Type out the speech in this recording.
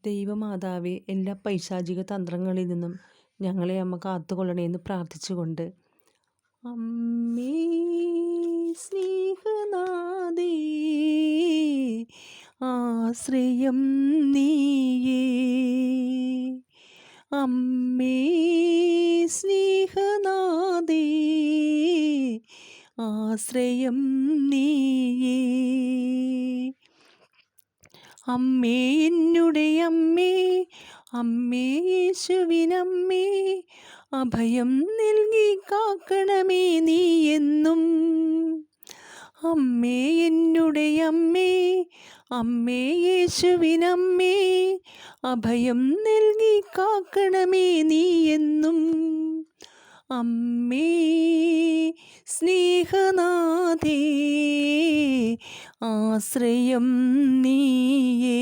ദൈവമാതാവേ, എല്ലാ പൈശാചിക തന്ത്രങ്ങളിൽ നിന്നും ഞങ്ങളെ അമ്മ കാത്തുകൊള്ളണേ എന്ന് പ്രാർത്ഥിച്ചുകൊണ്ട്, അമ്മേ സ്നേഹനാദേ, ആശ്രയം നീയേ. അമ്മേ സ്നേഹനാദേ, ആശ്രയം നീയേ. അമ്മേ എന്നുടെ അമ്മേ, അമ്മേ യേശുവിനമ്മേ, അഭയം നൽകി കാക്കണമേ നീ എന്നും. അമ്മേ എന്നുടെ അമ്മേ, അമ്മേ യേശുവിനമ്മേ, അഭയം നൽകി കാക്കണമേ നീ എന്നും. അമ്മേ സ്നേഹനാഥേ, ആശ്രയം നീയേ.